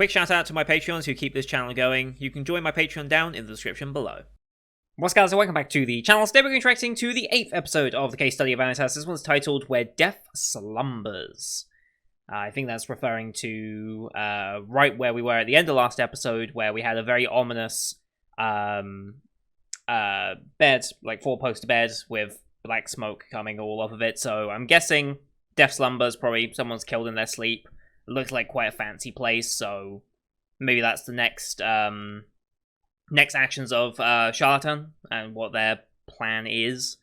Quick shout out to my Patreons who keep this channel going. You can join my Patreon down in the description below. What's guys, welcome back to the channel. Today we're going to be reacting to the 8th episode of the case study of Vanitas. This one's titled Where Death Slumbers. I think that's referring to right where we were at the end of last episode, where we had a very ominous bed, like four-poster bed with black smoke coming all off of it. So I'm guessing Death Slumbers, probably someone's killed in their sleep. It looks like quite a fancy place, so maybe that's the next next actions of Charlatan and what their plan is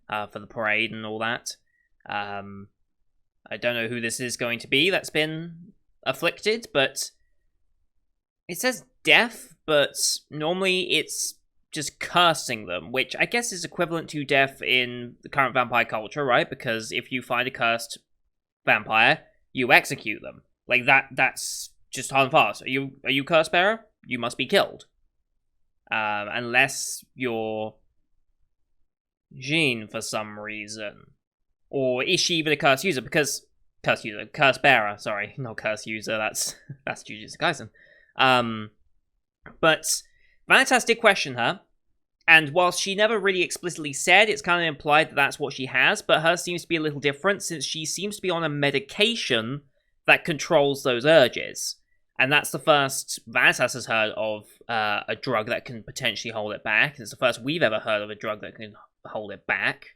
for the parade and all that. I don't know who this is going to be that's been afflicted, but it says death, but normally it's just cursing them, which I guess is equivalent to death in the current vampire culture, right? Because if you find a cursed vampire, you execute them. Like that's just hard and fast. Are you curse bearer? You must be killed. Unless you're Jean for some reason. Or is she even a curse user? Because curse bearer, sorry, not curse user, that's Jujutsu Kaisen. But Vanitas did question her, and whilst she never really explicitly said, it's kind of implied that that's what she has, but hers seems to be a little different, since she seems to be on a medication that controls those urges. And that's the first Vanitas has heard of a drug that can potentially hold it back. It's the first we've ever heard of a drug that can hold it back.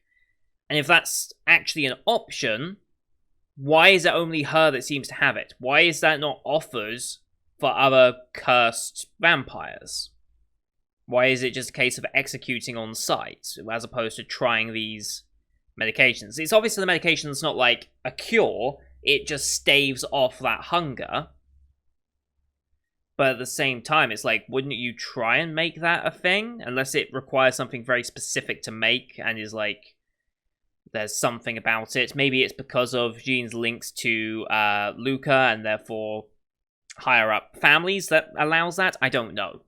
And if that's actually an option, why is it only her that seems to have it? Why is that not offered for other cursed vampires? Why is it just a case of executing on sight, as opposed to trying these medications? It's obviously the medication's not like a cure, it just staves off that hunger. But at the same time, it's like, wouldn't you try and make that a thing? Unless it requires something very specific to make, and is like, there's something about it. Maybe it's because of Jean's links to Luca, and therefore higher up families that allows that? I don't know.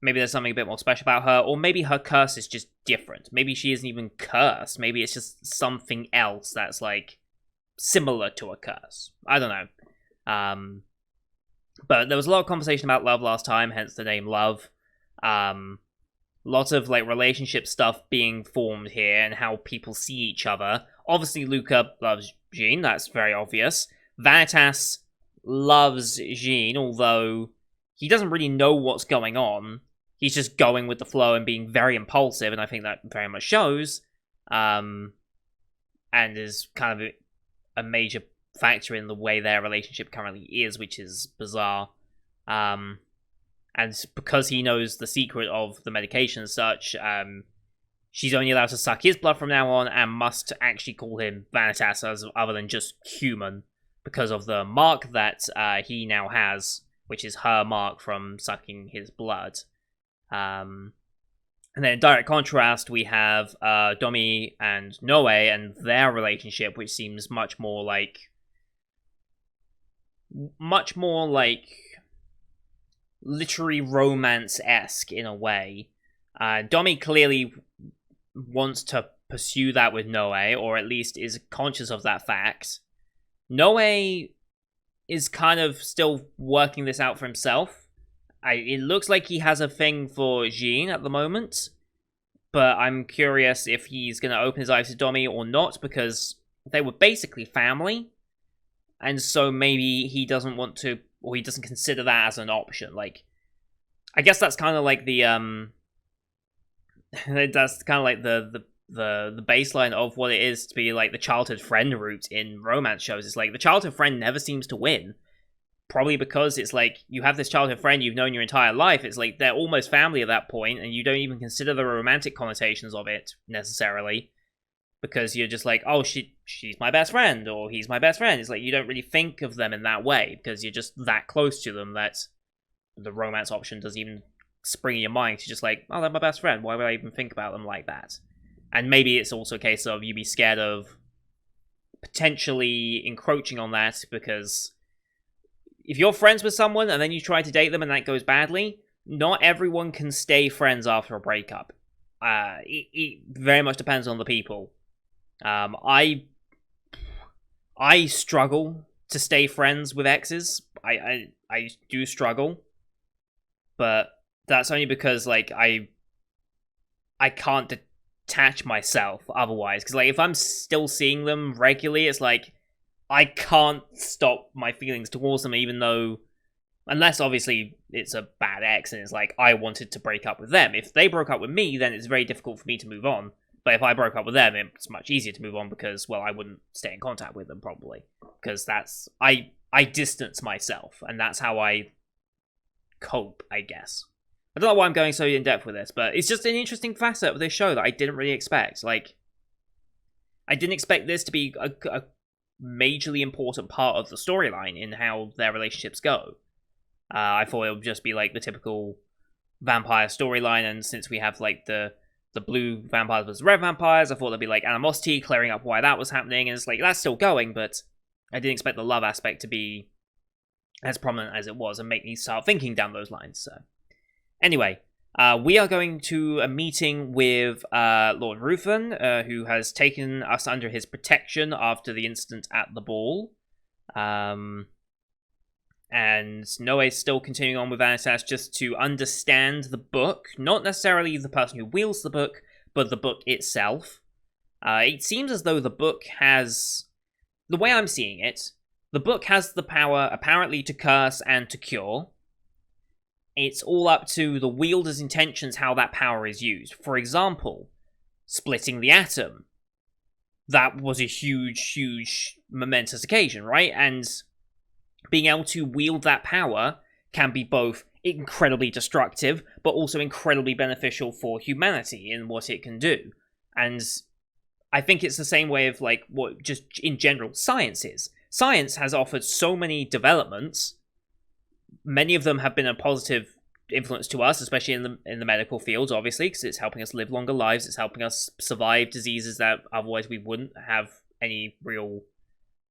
Maybe there's something a bit more special about her, or maybe her curse is just different. Maybe she isn't even cursed. Maybe it's just something else that's, like, similar to a curse. I don't know. But there was a lot of conversation about love last time, hence the name Love. Lots of, like, relationship stuff being formed here, and how people see each other. Obviously, Luca loves Jean, that's very obvious. Vanitas loves Jean, although he doesn't really know what's going on. He's just going with the flow and being very impulsive, and I think that very much shows. And is kind of a major factor in the way their relationship currently is, which is bizarre. And because he knows the secret of the medication and such, she's only allowed to suck his blood from now on, and must actually call him Vanitas as other than just human, because of the mark that he now has, which is her mark from sucking his blood. And then in direct contrast, we have Domi and Noe and their relationship, which seems much more like literary romance-esque in a way. Domi clearly wants to pursue that with Noe, or at least is conscious of that fact. Noe is kind of still working this out for himself. It looks like he has a thing for Jean at the moment, but I'm curious if he's going to open his eyes to Domi or not, because they were basically family, and so maybe he doesn't want to, or he doesn't consider that as an option. Like, I guess that's kind of like the that's kind of like the baseline of what it is to be like the childhood friend route in romance shows. It's like the childhood friend never seems to win. Probably because it's like, you have this childhood friend you've known your entire life. It's like, they're almost family at that point, and you don't even consider the romantic connotations of it, necessarily. Because you're just like, oh, she's my best friend, or he's my best friend. It's like, you don't really think of them in that way, because you're just that close to them that the romance option doesn't even spring in your mind. You're just like, oh, they're my best friend. Why would I even think about them like that? And maybe it's also a case of you be scared of potentially encroaching on that, because if you're friends with someone and then you try to date them and that goes badly, not everyone can stay friends after a breakup. It very much depends on the people. I struggle to stay friends with exes. I do struggle, but that's only because like I can't detach myself otherwise. Because like if I'm still seeing them regularly, it's like I can't stop my feelings towards them, even though, unless obviously it's a bad ex and it's like I wanted to break up with them. If they broke up with me, then it's very difficult for me to move on. But if I broke up with them, it's much easier to move on because, well, I wouldn't stay in contact with them probably. Because that's, I distance myself, and that's how I cope, I guess. I don't know why I'm going so in-depth with this, but it's just an interesting facet of this show that I didn't really expect. Like, I didn't expect this to be a majorly important part of the storyline in how their relationships go. I thought it would just be, like, the typical vampire storyline, and since we have, like, the blue vampires versus red vampires, I thought there'd be, like, animosity, clearing up why that was happening, and it's like, that's still going, but I didn't expect the love aspect to be as prominent as it was, and make me start thinking down those lines, so. Anyway, we are going to a meeting with Lord Ruthen, who has taken us under his protection after the incident at the ball. And Noe's still continuing on with Vanitas just to understand the book. Not necessarily the person who wields the book, but the book itself. It seems as though the book has... The way I'm seeing it, the book has the power, apparently, to curse and to cure. It's all up to the wielder's intentions how that power is used. For example, splitting the atom. That was a huge, huge, momentous occasion, right? And being able to wield that power can be both incredibly destructive, but also incredibly beneficial for humanity in what it can do. And I think it's the same way of, like, what just in general science is. Science has offered so many developments. Many of them have been a positive influence to us, especially in the medical fields, obviously, because it's helping us live longer lives. It's helping us survive diseases that otherwise we wouldn't have any real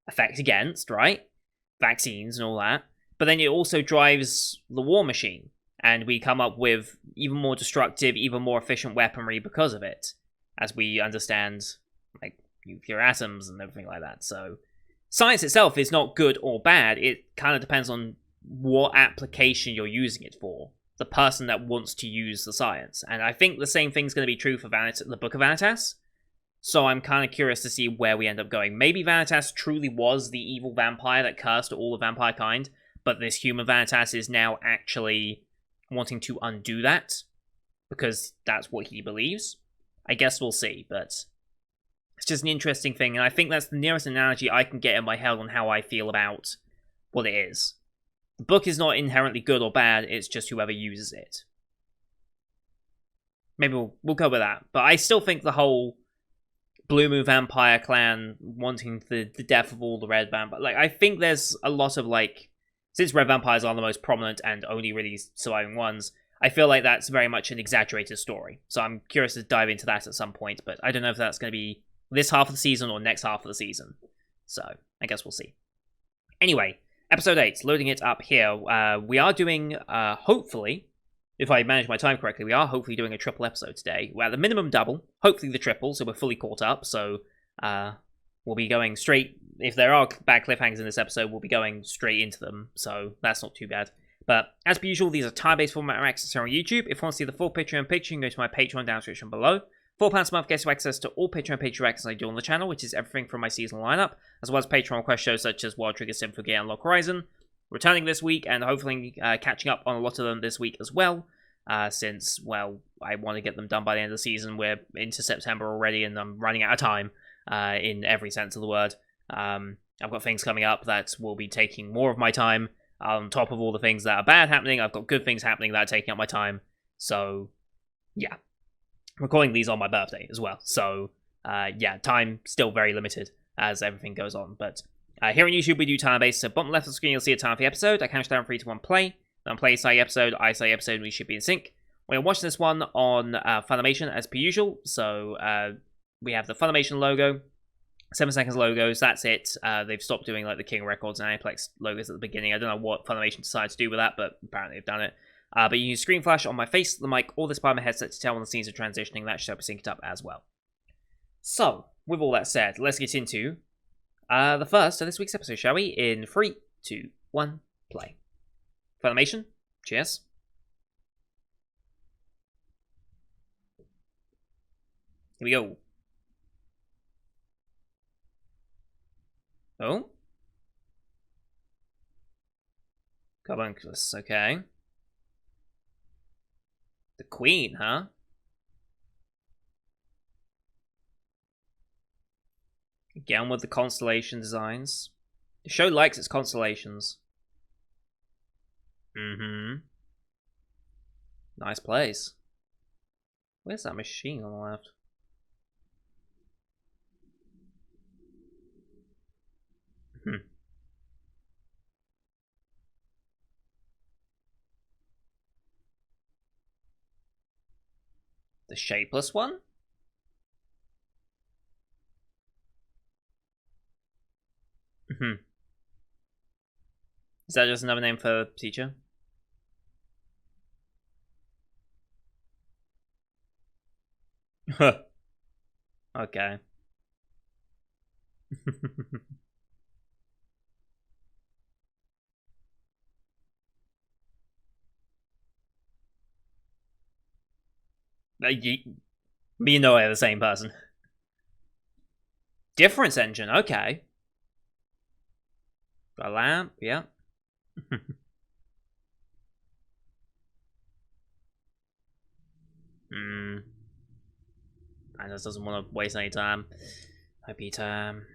effect against, right? Vaccines and all that. But then it also drives the war machine, and we come up with even more destructive, even more efficient weaponry because of it, as we understand, like, nuclear atoms and everything like that. So science itself is not good or bad. It kind of depends on what application you're using it for, the person that wants to use the science. And I think the same thing's going to be true for the Book of Vanitas. So I'm kind of curious to see where we end up going. Maybe Vanitas truly was the evil vampire that cursed all the vampire kind, but this human Vanitas is now actually wanting to undo that, because that's what he believes. I guess we'll see, but it's just an interesting thing, and I think that's the nearest analogy I can get in my head on how I feel about what it is. The book is not inherently good or bad, it's just whoever uses it. Maybe we'll go with that. But I still think the whole Blue Moon Vampire clan wanting the death of all the red vampires, like, I think there's a lot of, like, since red vampires are the most prominent and only really surviving ones, I feel like that's very much an exaggerated story. So I'm curious to dive into that at some point, but I don't know if that's going to be this half of the season or next half of the season. So I guess we'll see. Anyway, episode 8, loading it up here. We are doing, hopefully, if I manage my time correctly, we are hopefully doing a triple episode today. We're at the minimum double, hopefully the triple, so we're fully caught up. So we'll be going straight, if there are bad cliffhangers in this episode, we'll be going straight into them. So that's not too bad. But as per usual, these are time-based format access here on YouTube. If you want to see the full Patreon picture, you can go to my Patreon down description below. £4 a month gets you access to all Patreon picture access I do on the channel, which is everything from my seasonal lineup, as well as Patreon request shows such as Wild Trigger, Symphogear, and Lock Horizon, returning this week, and hopefully catching up on a lot of them this week as well, since, well, I want to get them done by the end of the season. We're into September already, and I'm running out of time, in every sense of the word. I've got things coming up that will be taking more of my time, on top of all the things that are bad happening. I've got good things happening that are taking up my time, so, yeah. I'm recording these on my birthday as well, so yeah, time still very limited as everything goes on. But here on YouTube we do time-based, so bottom left of the screen you'll see a time for the episode. I count down 3 to 1 play, then play say episode, I say episode, and we should be in sync. We're watching this one on Funimation as per usual, so we have the Funimation logo, 7 seconds logos, that's it. They've stopped doing like the King Records and Aniplex logos at the beginning. I don't know what Funimation decided to do with that, but apparently they've done it. But you can use screen flash on my face, the mic, or this part of my headset to tell when the scenes are transitioning. That should help you sync it up as well. So, with all that said, let's get into The first of this week's episode, shall we? In 3, 2, 1, play. Funimation, cheers. Here we go. Oh? Carbunculus, okay. The Queen, huh? Again with the constellation designs. The show likes its constellations. Nice place. Where's that machine on the left? The shapeless one? Is that just another name for teacher? Okay. Me and Noah are the same person. Difference engine, okay. Got a lamp, yeah. I just doesn't want to waste any time. IP time.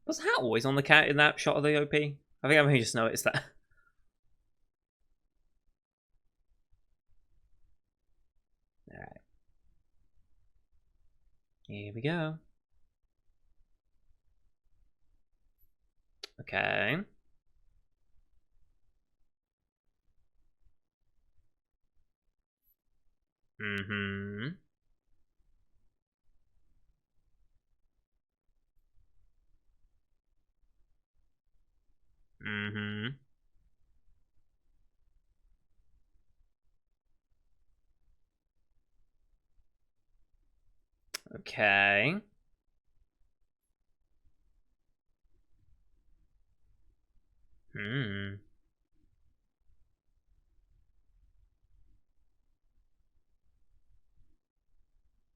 Was Hat always on the cat in that shot of the OP? I think I've only just noticed that. Alright. Here we go. Okay. Okay.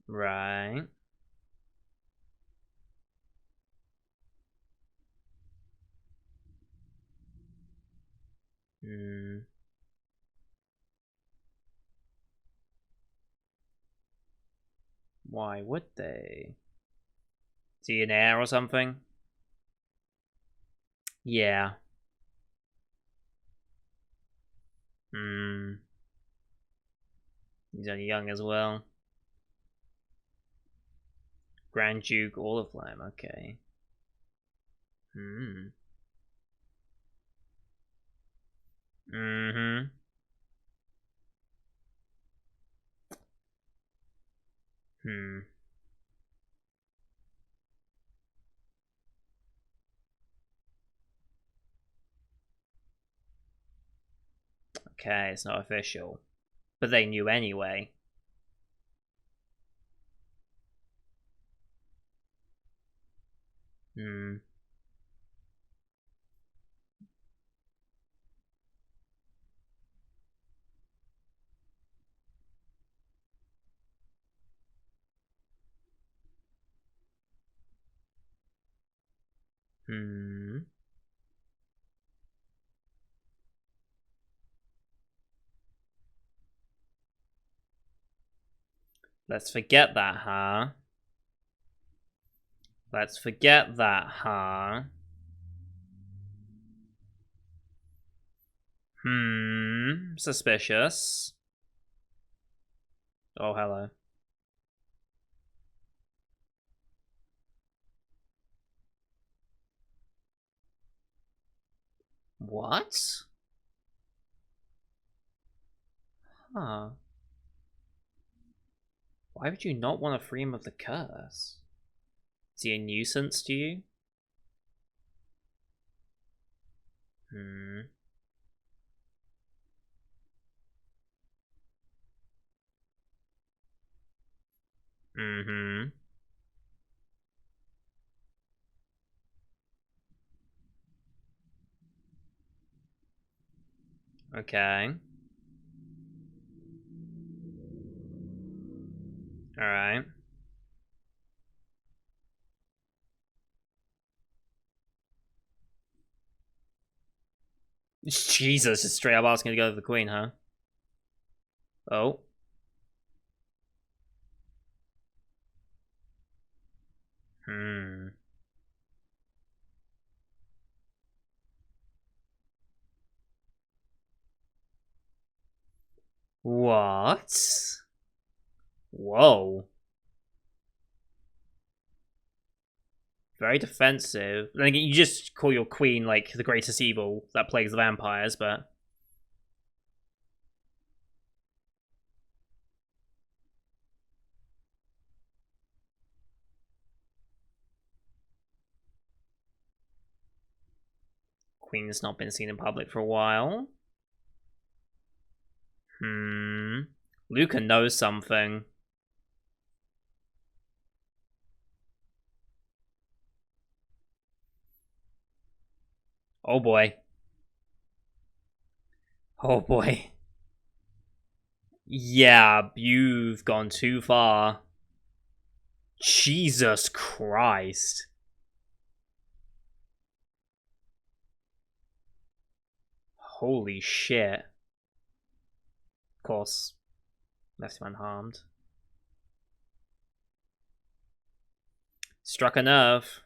Right. Why would they? Is he an heir or something? Yeah. He's only young as well. Grand Duke, all of them, okay. Okay, it's not official. But they knew anyway. Hmm. Let's forget that, huh? Let's forget that, huh? Suspicious. Oh, hello. What? Huh. Why would you not want to free him of the curse? Is he a nuisance to you? Hmm. Mm-hmm. Okay. Alright. Jesus, just straight up asking to go to the queen, huh? Oh. Hmm. What? Whoa. Very defensive. Then again, you just call your queen like the greatest evil that plagues the vampires, but queen has not been seen in public for a while. Luca knows something. Oh boy. Oh boy. Yeah, you've gone too far. Jesus Christ. Holy shit. Of course, left him unharmed. Struck a nerve.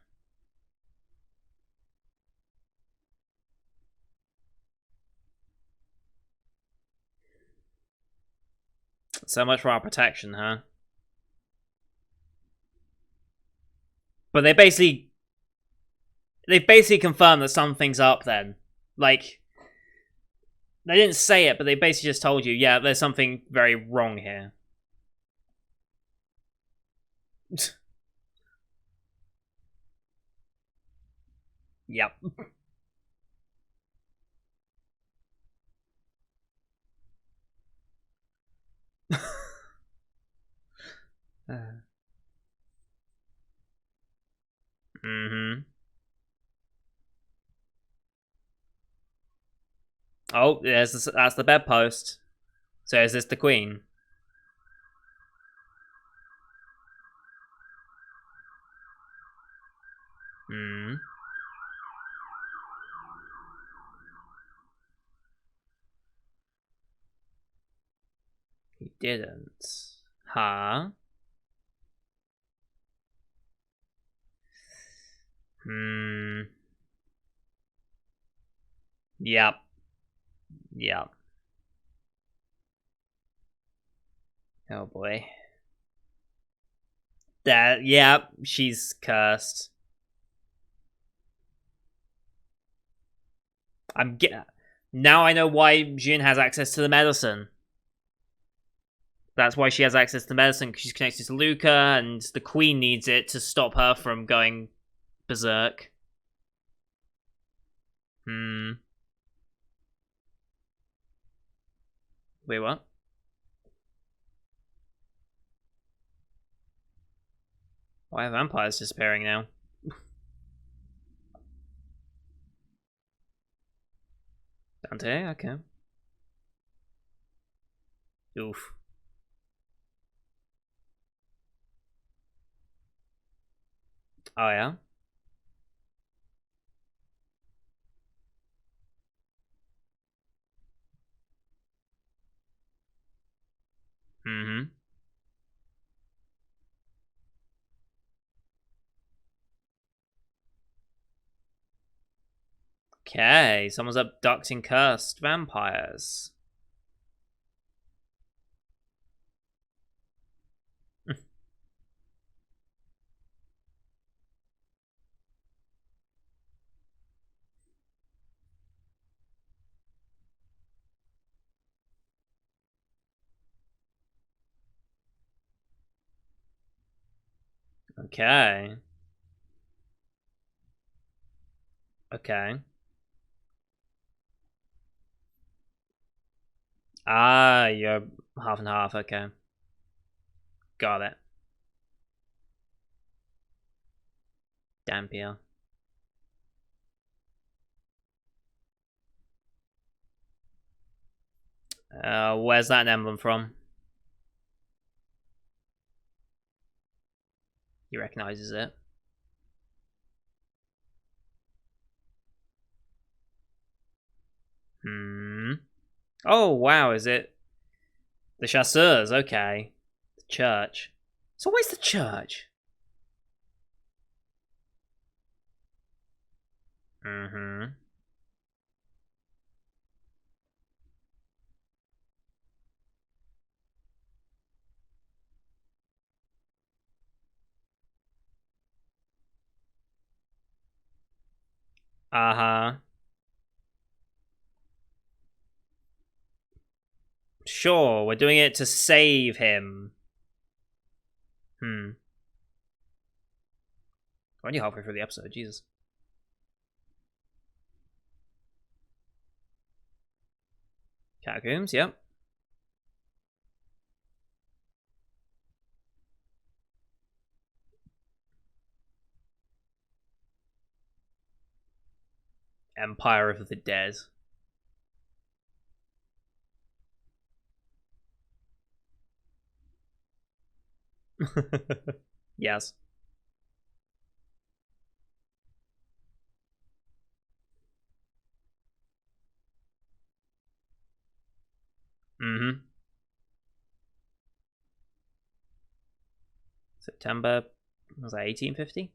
So much for our protection, huh? But they basically confirmed that something's up then. Like, they didn't say it, but they basically just told you, yeah, there's something very wrong here. Yep. Mm-hmm. Oh, that's the bedpost. So is this the queen? Hmm. He didn't. Huh? Hmm. Yep. Yep. Oh boy. Yep, she's cursed. I'm get Now I know why Jin has access to the medicine. That's why she has access to the medicine, because she's connected to Luca, and the queen needs it to stop her from going berserk. Hmm. Wait, what? Why are vampires disappearing now? Dante, okay. Oof. Oh yeah? Mm-hmm. Okay, someone's abducting cursed vampires. Okay. Okay. Ah, you're half and half. Okay. Got it. Dampier. Where's that emblem from? He recognizes it. Hmm. Oh, wow, is it the chasseurs? Okay. The church. It's always the church. Mm-hmm. Uh-huh. Sure, we're doing it to save him. Hmm. We're only halfway through the episode, Jesus. Catacombs, yep. Empire of the Dead. Yes. Mm-hmm. September, was that 1850?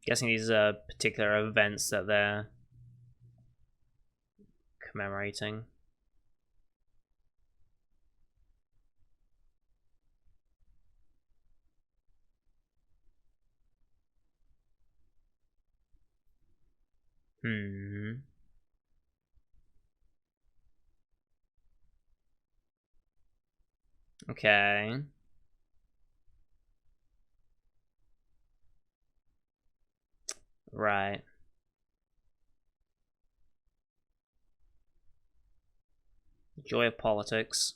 Guessing these are particular events that they're commemorating. Hmm. Okay. Right. Joy of politics.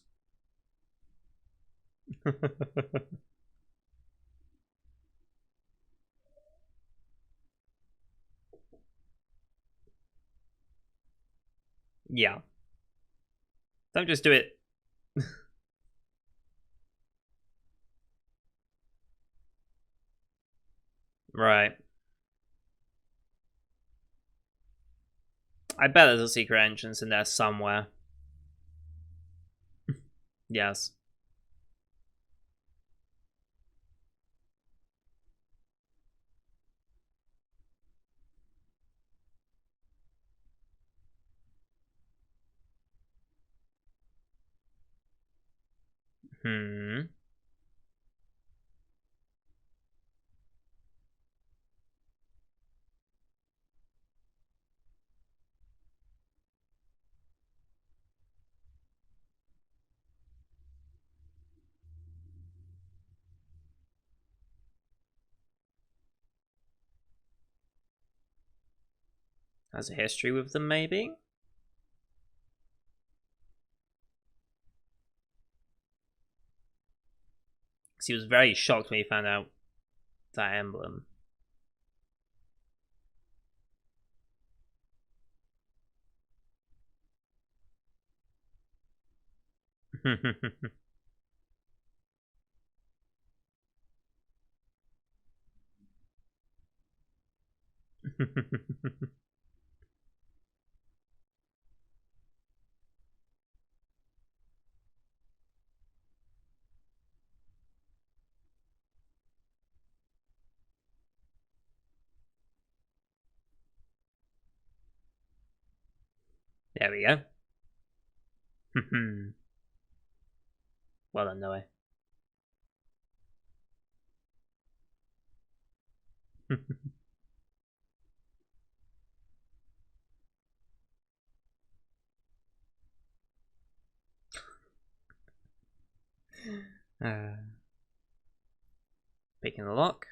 Yeah. Don't just do it. Right. I bet there's a secret entrance in there somewhere. Yes. Hmm. Has a history with them, maybe? Because he was very shocked when he found out that emblem. There we go. Well done, Noah. Picking the lock.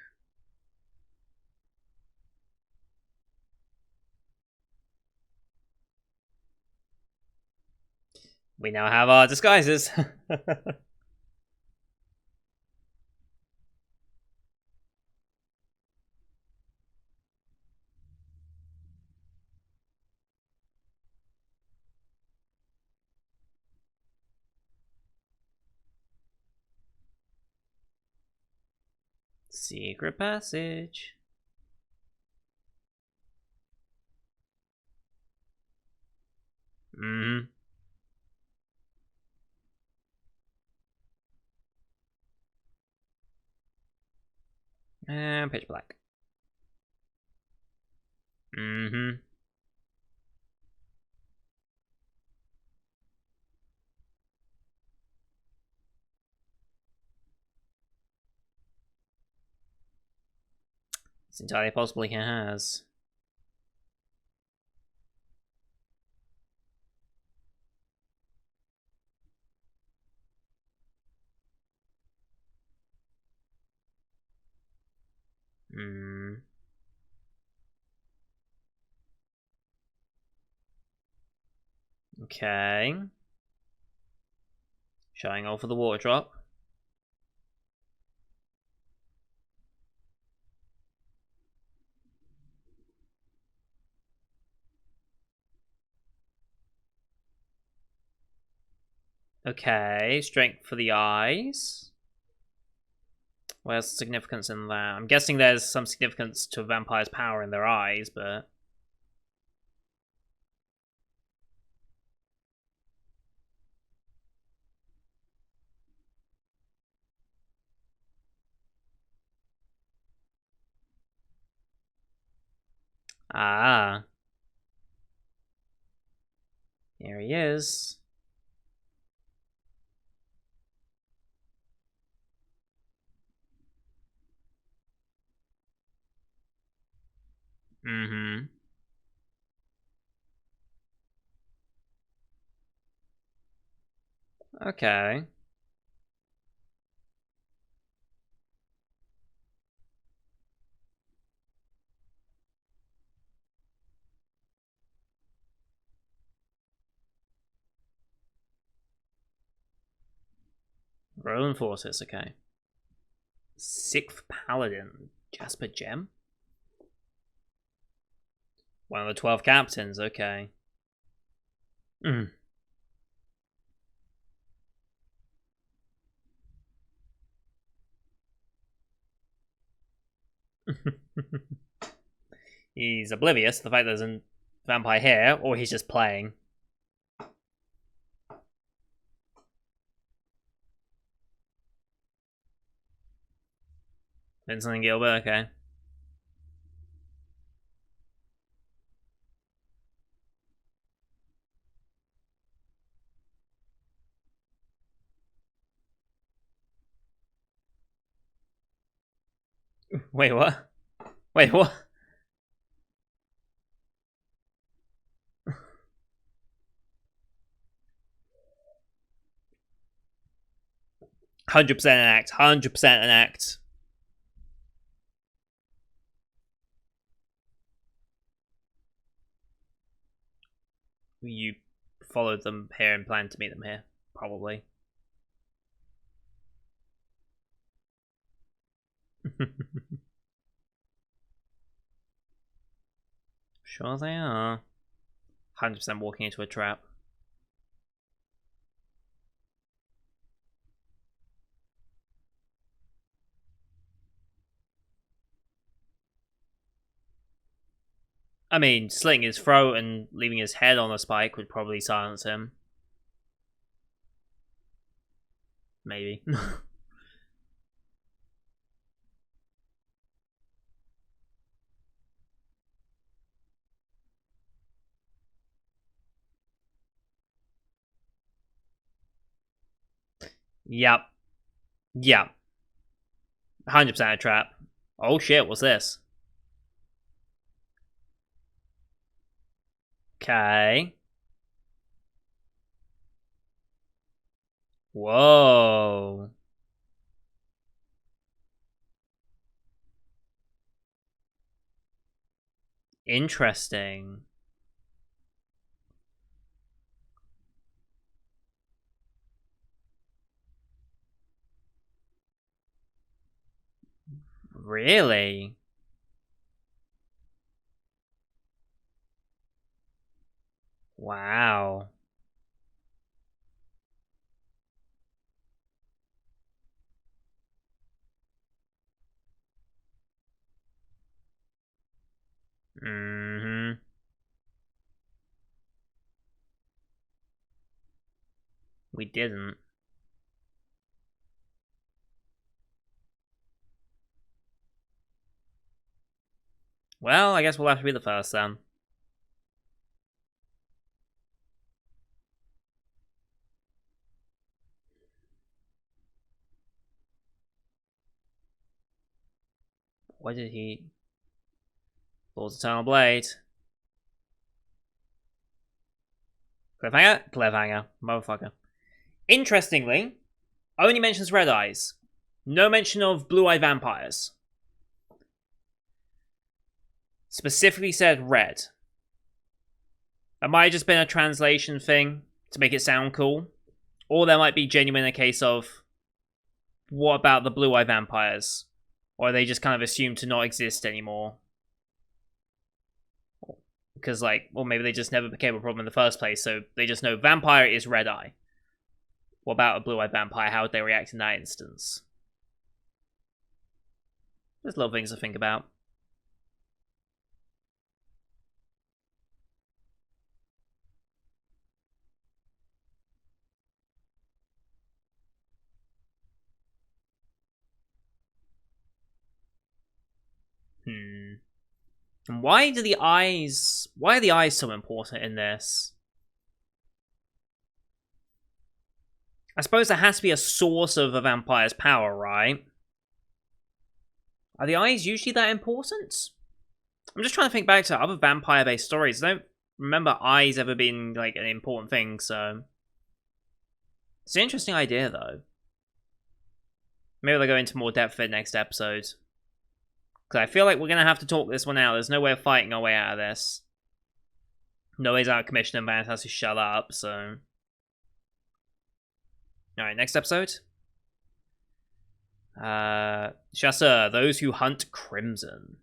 We now have our disguises. Secret passage. And pitch black. It's entirely possible he has. Okay. Showing off for the water drop. Okay, strength for the eyes. Where's the significance in that? I'm guessing there's some significance to a vampire's power in their eyes, but... Ah. Here he is. Okay. Roman forces, okay. 6th Paladin. Jasper Gem? One of the 12 captains, okay. He's oblivious to the fact there's a vampire here, or he's just playing. Vincent and Gilbert, okay. Wait, what? Wait, what? $100% an act. 100% an act. You followed them here and planned to meet them here, probably. Sure they are. 100% walking into a trap. I mean, slitting his throat and leaving his head on a spike would probably silence him. Maybe. Yep. Yep. 100% a trap. Oh shit, what's this? Okay. Whoa. Interesting. Really? Wow. Mm-hmm. We didn't. Well, I guess we'll have to be the first then. What did he... Lord's Eternal Blade. Cliffhanger? Cliffhanger. Motherfucker. Interestingly, only mentions red eyes. No mention of blue-eyed vampires. Specifically said red. That might have just been a translation thing to make it sound cool. Or there might be genuine a case of, what about the blue-eyed vampires? Or are they just kind of assumed to not exist anymore? Because, like, or maybe they just never became a problem in the first place, so they just know vampire is red eye. What about a blue-eyed vampire? How would they react in that instance? There's little things to think about. And why are the eyes so important in this? I suppose there has to be a source of a vampire's power, right? Are the eyes usually that important? I'm just trying to think back to other vampire-based stories. I don't remember eyes ever being, like, an important thing, so... It's an interesting idea, though. Maybe they'll go into more depth in next episode. Because I feel like we're going to have to talk this one out. There's no way of fighting our way out of this. No way's out of commission and Vanitas has to shut up, so... Alright, next episode. Chasseur, those who hunt crimson.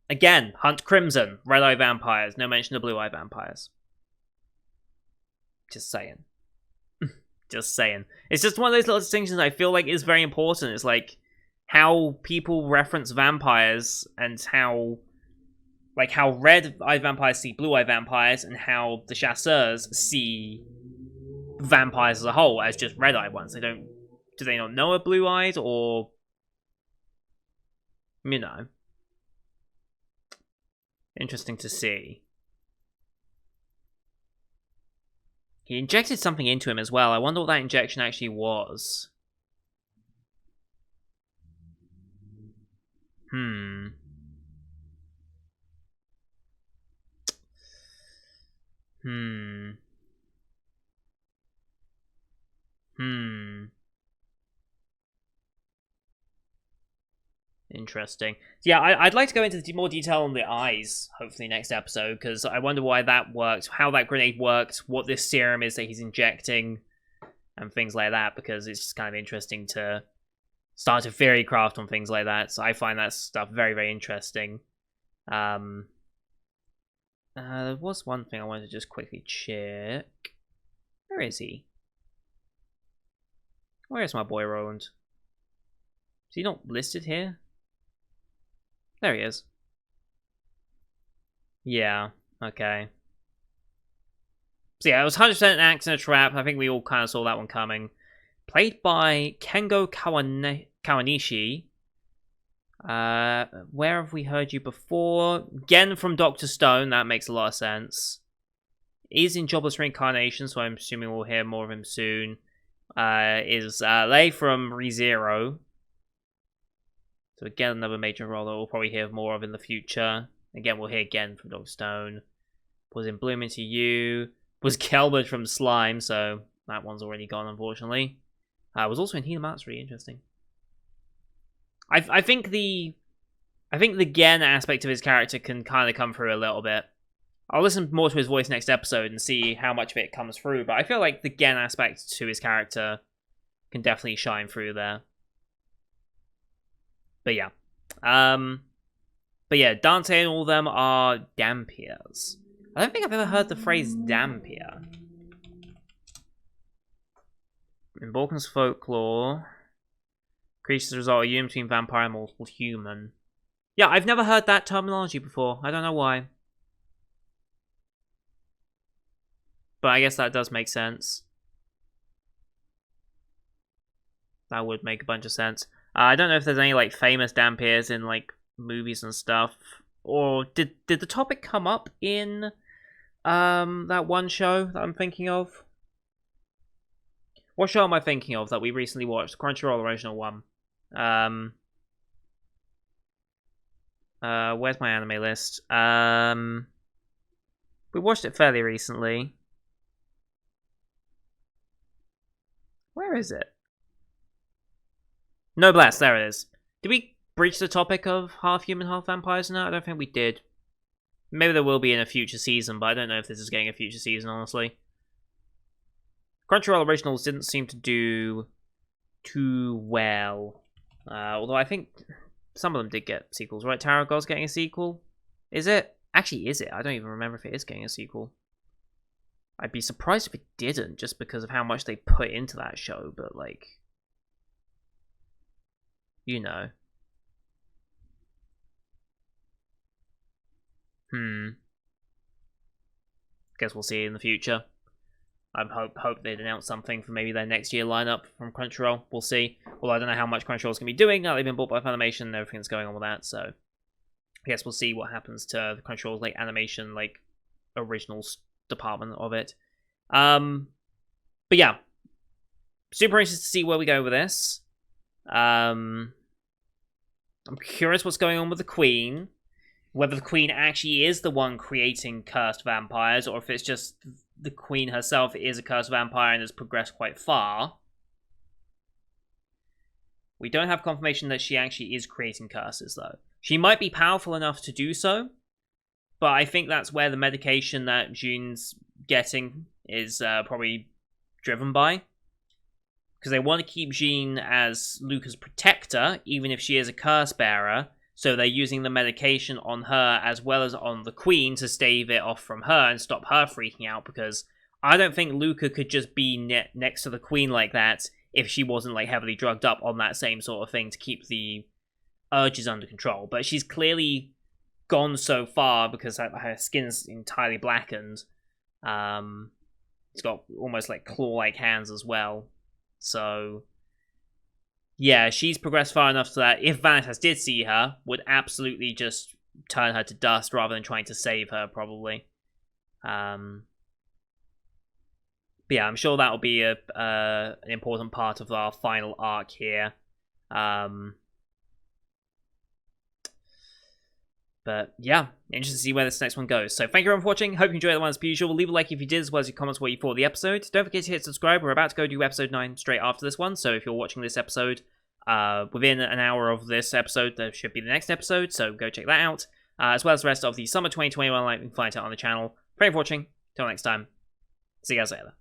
Again, hunt crimson. Red-eye vampires. No mention of blue-eye vampires. Just saying. Just saying. It's just one of those little distinctions I feel like is very important. It's like how people reference vampires and how... like how red-eye vampires see blue-eye vampires and how the chasseurs see vampires as a whole as just red-eyed ones. They don't... do they not know are blue-eyed or... you know. Interesting to see. He injected something into him as well. I wonder what that injection actually was. Interesting. Yeah, I'd like to go into more detail on the eyes, hopefully next episode, because I wonder why that worked, how that grenade worked, what this serum is that he's injecting, and things like that, because it's just kind of interesting to start a theory craft on things like that, so I find that stuff very, very interesting. There was one thing I wanted to just quickly check. Where is he? Where is my boy Roland? Is he not listed here? There he is. Yeah, okay. So yeah, it was 100% an axe and a trap. I think we all kind of saw that one coming. Played by Kengo Kawanishi. Where have we heard you before? Gen from Dr. Stone, that makes a lot of sense. He's in Jobless Reincarnation, so I'm assuming we'll hear more of him soon. Is Lei from ReZero. So again, another major role that we'll probably hear more of in the future. Again, we'll hear Gen from Dr. Stone. Was in Bloom Into You. Was Kelbert from Slime, so that one's already gone, unfortunately. Was also in Heal That's really interesting. I think the Gen aspect of his character can kind of come through a little bit. I'll listen more to his voice next episode and see how much of it comes through, but I feel like the Gen aspect to his character can definitely shine through there. But yeah. But yeah, Dante and all of them are Dampiers. I don't think I've ever heard the phrase Dampier. In Balkan's folklore, creatures result a union between vampire and multiple human. Yeah, I've never heard that terminology before. I don't know why. But I guess that does make sense. That would make a bunch of sense. I don't know if there's any like famous Dampiers in like movies and stuff. Or did the topic come up in that one show that I'm thinking of? What show am I thinking of that we recently watched? The Crunchyroll original one. Where's my anime list? We watched it fairly recently. Where is it? Noblesse, there it is. Did we breach the topic of half human, half vampires now? I don't think we did. Maybe there will be in a future season, but I don't know if this is getting a future season, honestly. Crunchyroll Originals didn't seem to do too well. Although I think some of them did get sequels, right? Tower of God's getting a sequel? Is it? Actually, is it? I don't even remember if it is getting a sequel. I'd be surprised if it didn't, just because of how much they put into that show, but like... You know. Guess we'll see in the future. I hope they'd announce something for maybe their next year lineup from Crunchyroll. We'll see. Well, I don't know how much Crunchyroll's going to be doing now they've been bought by Funimation and everything that's going on with that, so... I guess we'll see what happens to the Crunchyroll's, like, animation, like, originals department of it. But yeah. Super interested to see where we go with this. I'm curious what's going on with the Queen. Whether the Queen actually is the one creating cursed vampires, or if it's just the Queen herself is a cursed vampire and has progressed quite far. We don't have confirmation that she actually is creating curses, though. She might be powerful enough to do so, but I think that's where the medication that June's getting is probably driven by. Because they want to keep Jean as Luca's protector, even if she is a curse bearer. So they're using the medication on her as well as on the Queen to stave it off from her and stop her freaking out. Because I don't think Luca could just be next to the Queen like that if she wasn't like heavily drugged up on that same sort of thing to keep the urges under control. But she's clearly gone so far because her skin's entirely blackened. It's got almost like claw-like hands as well. So, yeah, she's progressed far enough so that if Vanitas did see her, would absolutely just turn her to dust rather than trying to save her, probably. But yeah, I'm sure that'll be an important part of our final arc here. But yeah, interested to see where this next one goes. So thank you everyone for watching. Hope you enjoyed the one as per usual. Leave a like if you did, as well as your comments what you thought of the episode. Don't forget to hit subscribe. We're about to go do episode 9 straight after this one. So if you're watching this episode within an hour of this episode, there should be the next episode. So go check that out. As well as the rest of the summer 2021 live and find it on the channel. Thank you for watching. Till next time. See you guys later.